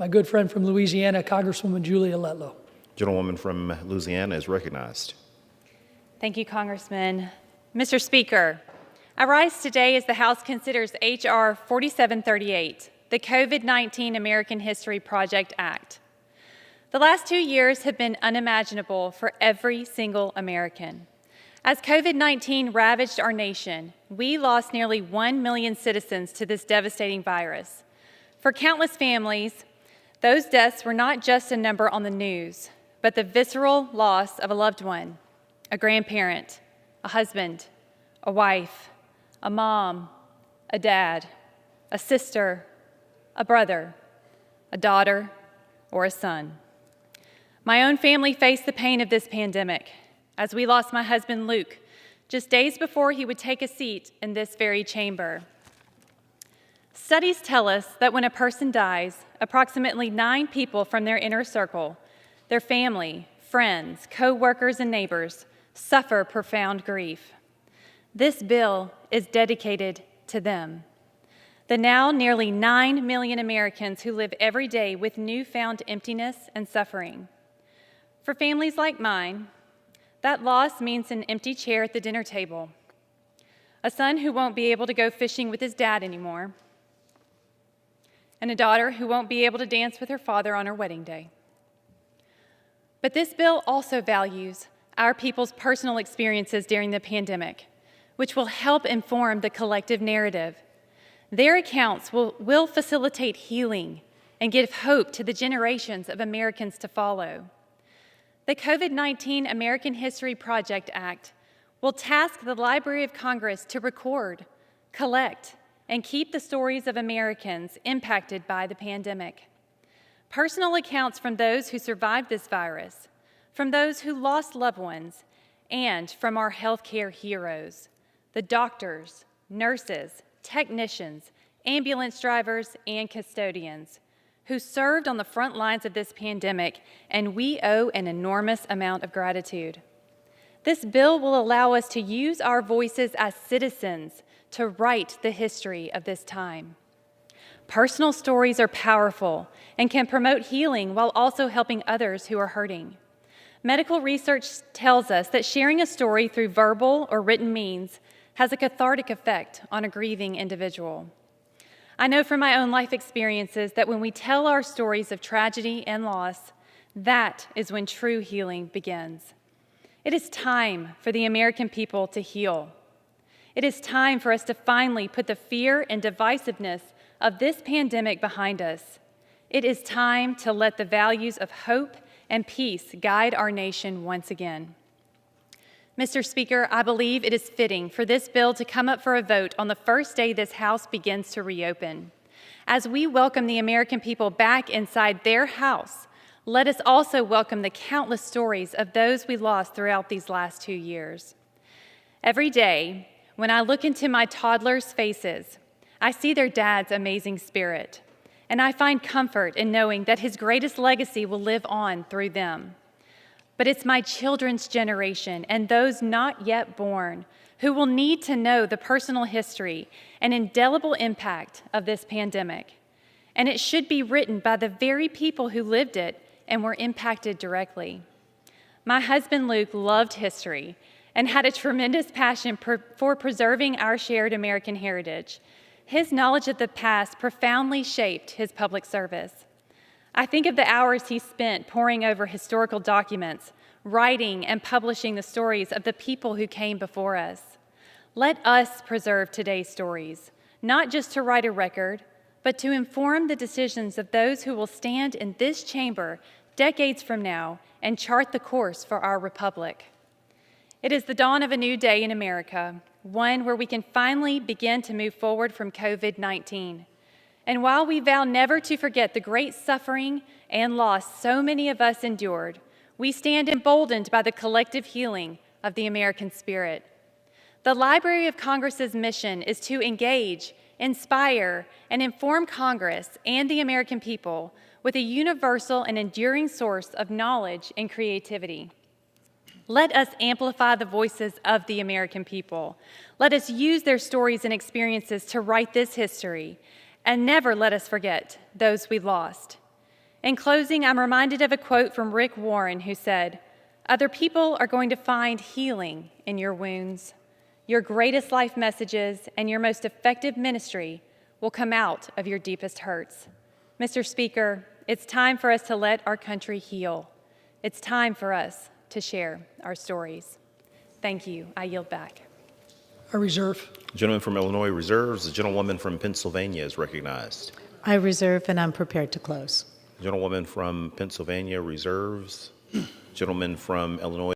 My good friend from Louisiana, Congresswoman Julia Letlow. Gentlewoman from Louisiana is recognized. Thank you, Congressman. Mr. Speaker, I rise today as the House considers H.R. 4738, the COVID-19 American History Project Act. The last 2 years have been unimaginable for every single American. As COVID-19 ravaged our nation, we lost nearly 1 million citizens to this devastating virus. For countless families, those deaths were not just a number on the news, but the visceral loss of a loved one, a grandparent, a husband, a wife, a mom, a dad, a sister, a brother, a daughter, or a son. My own family faced the pain of this pandemic as we lost my husband, Luke, just days before he would take a seat in this very chamber. Studies tell us that when a person dies, approximately 9 people from their inner circle, their family, friends, co-workers, and neighbors, suffer profound grief. This bill is dedicated to them. The now nearly 9 million Americans who live every day with newfound emptiness and suffering. For families like mine, that loss means an empty chair at the dinner table, a son who won't be able to go fishing with his dad anymore, and a daughter who won't be able to dance with her father on her wedding day. But this bill also values our people's personal experiences during the pandemic, which will help inform the collective narrative. Their accounts will facilitate healing and give hope to the generations of Americans to follow. The COVID-19 American History Project Act will task the Library of Congress to record, collect, and keep the stories of Americans impacted by the pandemic. Personal accounts from those who survived this virus, from those who lost loved ones, and from our healthcare heroes, the doctors, nurses, technicians, ambulance drivers, and custodians who served on the front lines of this pandemic, and we owe an enormous amount of gratitude. This bill will allow us to use our voices as citizens to write the history of this time. Personal stories are powerful and can promote healing while also helping others who are hurting. Medical research tells us that sharing a story through verbal or written means has a cathartic effect on a grieving individual. I know from my own life experiences that when we tell our stories of tragedy and loss, that is when true healing begins. It is time for the American people to heal. It is time for us to finally put the fear and divisiveness of this pandemic behind us. It is time to let the values of hope and peace guide our nation once again. Mr. Speaker, I believe it is fitting for this bill to come up for a vote on the first day this House begins to reopen. As we welcome the American people back inside their house, let us also welcome the countless stories of those we lost throughout these last 2 years. Every day, when I look into my toddlers' faces, I see their dad's amazing spirit, and I find comfort in knowing that his greatest legacy will live on through them. But it's my children's generation and those not yet born who will need to know the personal history and indelible impact of this pandemic. And it should be written by the very people who lived it and were impacted directly. My husband, Luke, loved history and had a tremendous passion for preserving our shared American heritage. His knowledge of the past profoundly shaped his public service. I think of the hours he spent poring over historical documents, writing and publishing the stories of the people who came before us. Let us preserve today's stories, not just to write a record, but to inform the decisions of those who will stand in this chamber decades from now and chart the course for our republic. It is the dawn of a new day in America, one where we can finally begin to move forward from COVID-19. And while we vow never to forget the great suffering and loss so many of us endured, we stand emboldened by the collective healing of the American spirit. The Library of Congress's mission is to engage, inspire, and inform Congress and the American people with a universal and enduring source of knowledge and creativity. Let us amplify the voices of the American people. Let us use their stories and experiences to write this history, and never let us forget those we lost. In closing, I'm reminded of a quote from Rick Warren who said, "Other people are going to find healing in your wounds. Your greatest life messages and your most effective ministry will come out of your deepest hurts." Mr. Speaker, it's time for us to let our country heal. It's time for us to share our stories. Thank you. I yield back. I reserve. The gentleman from Illinois reserves. The gentlewoman from Pennsylvania is recognized. I reserve, and I'm prepared to close. The gentlewoman from Pennsylvania reserves. Gentleman from Illinois